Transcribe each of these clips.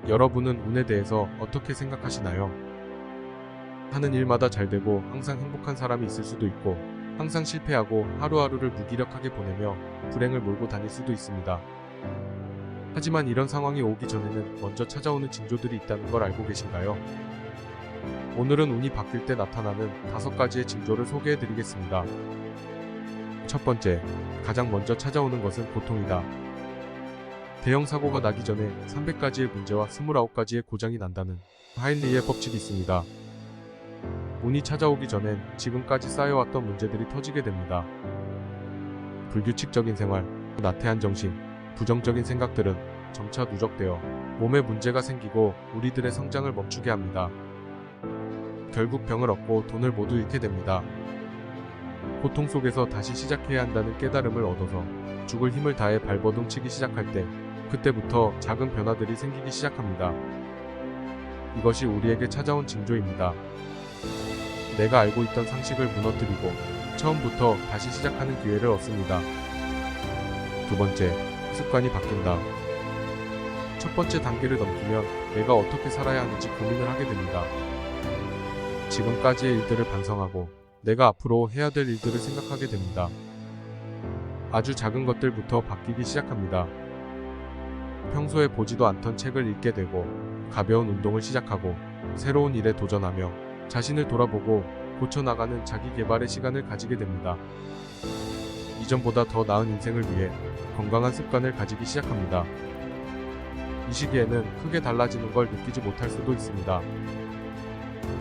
여러분은 운에 대해서 어떻게 생각하시나요? 하는 일마다 잘 되고 항상 행복한 사람이 있을 수도 있고 항상 실패하고 하루하루를 무기력하게 보내며 불행을 몰고 다닐 수도 있습니다. 하지만 이런 상황이 오기 전에는 먼저 찾아오는 징조들이 있다는 걸 알고 계신가요? 오늘은 운이 바뀔 때 나타나는 5가지의 징조를 소개해 드리겠습니다. 첫 번째, 가장 먼저 찾아오는 것은 고통이다. 대형 사고가 나기 전에 300가지의 문제와 29가지의 고장이 난다는 하인리의 법칙이 있습니다. 운이 찾아오기 전엔 지금까지 쌓여왔던 문제들이 터지게 됩니다. 불규칙적인 생활, 나태한 정신, 부정적인 생각들은 점차 누적되어 몸에 문제가 생기고 우리들의 성장을 멈추게 합니다. 결국 병을 얻고 돈을 모두 잃게 됩니다. 고통 속에서 다시 시작해야 한다는 깨달음을 얻어서 죽을 힘을 다해 발버둥치기 시작할 때 그때부터 작은 변화들이 생기기 시작합니다. 이것이 우리에게 찾아온 징조입니다. 내가 알고 있던 상식을 무너뜨리고 처음부터 다시 시작하는 기회를 얻습니다. 두 번째, 습관이 바뀐다. 첫 번째 단계를 넘기면 내가 어떻게 살아야 하는지 고민을 하게 됩니다. 지금까지의 일들을 반성하고 내가 앞으로 해야 될 일들을 생각하게 됩니다. 아주 작은 것들부터 바뀌기 시작합니다. 평소에 보지도 않던 책을 읽게 되고 가벼운 운동을 시작하고 새로운 일에 도전하며 자신을 돌아보고 고쳐나가는 자기 개발의 시간을 가지게 됩니다. 이전보다 더 나은 인생을 위해 건강한 습관을 가지기 시작합니다. 이 시기에는 크게 달라지는 걸 느끼지 못할 수도 있습니다.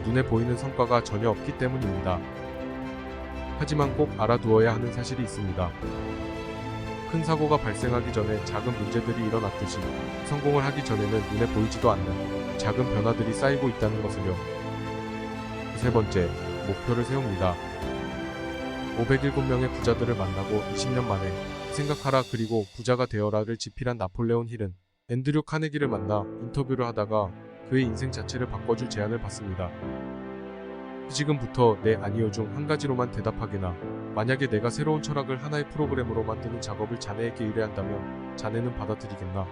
눈에 보이는 성과가 전혀 없기 때문입니다. 하지만 꼭 알아두어야 하는 사실이 있습니다. 큰 사고가 발생하기 전에 작은 문제들이 일어났듯이 성공을 하기 전에는 눈에 보이지도 않는 작은 변화들이 쌓이고 있다는 것을요. 세 번째, 목표를 세웁니다. 507명의 부자들을 만나고 20년 만에 생각하라 그리고 부자가 되어라를 집필한 나폴레온 힐은 앤드류 카네기를 만나 인터뷰를 하다가 그의 인생 자체를 바꿔줄 제안을 받습니다. 지금부터 내 아니요 중 한 가지로만 대답하게나 만약에 내가 새로운 철학을 하나의 프로그램으로 만드는 작업을 자네에게 의뢰한다면 자네는 받아들이겠나?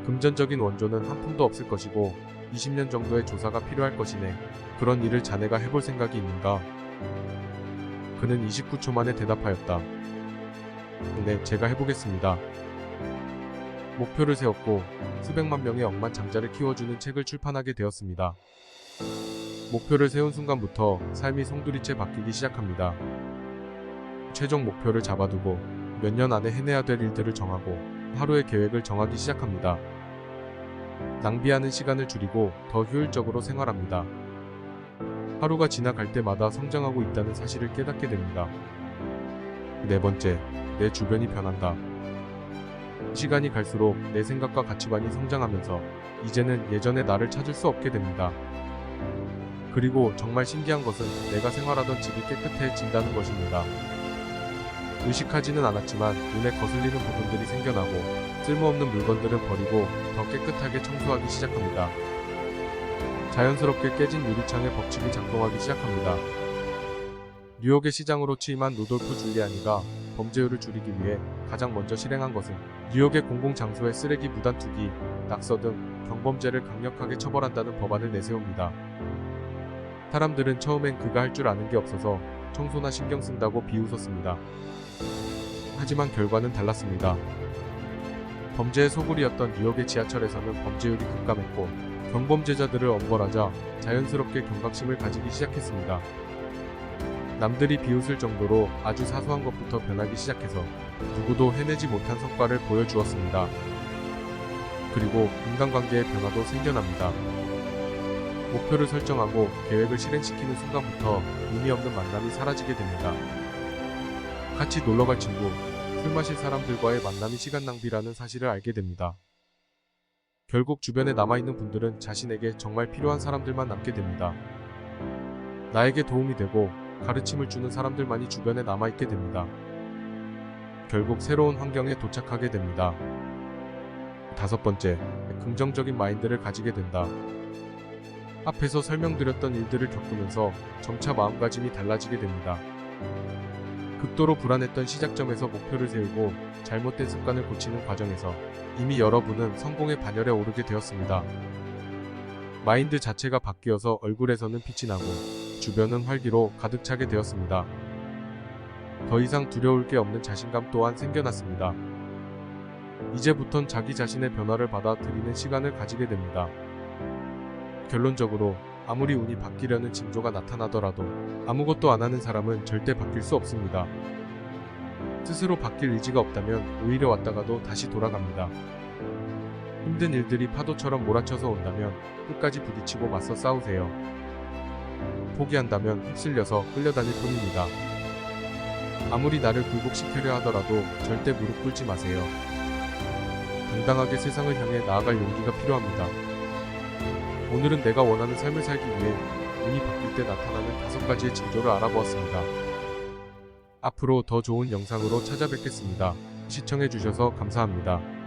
금전적인 원조는 한 푼도 없을 것이고 20년 정도의 조사가 필요할 것이네. 그런 일을 자네가 해볼 생각이 있는가? 그는 29초 만에 대답하였다. 네, 제가 해보겠습니다. 목표를 세웠고 수백만 명의 억만장자를 키워주는 책을 출판하게 되었습니다. 목표를 세운 순간부터 삶이 송두리째 바뀌기 시작합니다. 최종 목표를 잡아두고 몇 년 안에 해내야 될 일들을 정하고 하루의 계획을 정하기 시작합니다. 낭비하는 시간을 줄이고 더 효율적으로 생활합니다. 하루가 지나갈 때마다 성장하고 있다는 사실을 깨닫게 됩니다. 네 번째, 내 주변이 변한다. 시간이 갈수록 내 생각과 가치관이 성장하면서 이제는 예전의 나를 찾을 수 없게 됩니다. 그리고 정말 신기한 것은 내가 생활하던 집이 깨끗해진다는 것입니다. 의식하지는 않았지만 눈에 거슬리는 부분들이 생겨나고 쓸모없는 물건들은 버리고 더 깨끗하게 청소하기 시작합니다. 자연스럽게 깨진 유리창의 법칙이 작동하기 시작합니다. 뉴욕의 시장으로 취임한 루돌프 줄리아니가 범죄율을 줄이기 위해 가장 먼저 실행한 것은 뉴욕의 공공장소에 쓰레기 무단 투기, 낙서 등 경범죄를 강력하게 처벌한다는 법안을 내세웁니다. 사람들은 처음엔 그가 할 줄 아는 게 없어서 청소나 신경 쓴다고 비웃었습니다. 하지만 결과는 달랐습니다. 범죄의 소굴이었던 뉴욕의 지하철에서는 범죄율이 급감했고 경범죄자들을 엄벌하자 자연스럽게 경각심을 가지기 시작했습니다. 남들이 비웃을 정도로 아주 사소한 것부터 변하기 시작해서 누구도 해내지 못한 성과를 보여주었습니다. 그리고 인간관계의 변화도 생겨납니다. 목표를 설정하고 계획을 실행시키는 순간부터 의미 없는 만남이 사라지게 됩니다. 같이 놀러갈 친구, 술 마실 사람들과의 만남이 시간 낭비라는 사실을 알게 됩니다. 결국 주변에 남아있는 분들은 자신에게 정말 필요한 사람들만 남게 됩니다. 나에게 도움이 되고 가르침을 주는 사람들만이 주변에 남아있게 됩니다. 결국 새로운 환경에 도착하게 됩니다. 다섯 번째, 긍정적인 마인드를 가지게 된다. 앞에서 설명드렸던 일들을 겪으면서 점차 마음가짐이 달라지게 됩니다. 극도로 불안했던 시작점에서 목표를 세우고 잘못된 습관을 고치는 과정에서 이미 여러분은 성공의 반열에 오르게 되었습니다. 마인드 자체가 바뀌어서 얼굴에서는 빛이 나고 주변은 활기로 가득 차게 되었습니다. 더 이상 두려울 게 없는 자신감 또한 생겨났습니다. 이제부턴 자기 자신의 변화를 받아들이는 시간을 가지게 됩니다. 결론적으로 아무리 운이 바뀌려는 징조가 나타나더라도 아무것도 안 하는 사람은 절대 바뀔 수 없습니다. 스스로 바뀔 의지가 없다면 오히려 왔다가도 다시 돌아갑니다. 힘든 일들이 파도처럼 몰아쳐서 온다면 끝까지 부딪히고 맞서 싸우세요. 포기한다면 휩쓸려서 끌려다닐 뿐입니다. 아무리 나를 굴복시키려 하더라도 절대 무릎 꿇지 마세요. 당당하게 세상을 향해 나아갈 용기가 필요합니다. 오늘은 내가 원하는 삶을 살기 위해 운이 바뀔 때 나타나는 5가지의 징조를 알아보았습니다. 앞으로 더 좋은 영상으로 찾아뵙겠습니다. 시청해주셔서 감사합니다.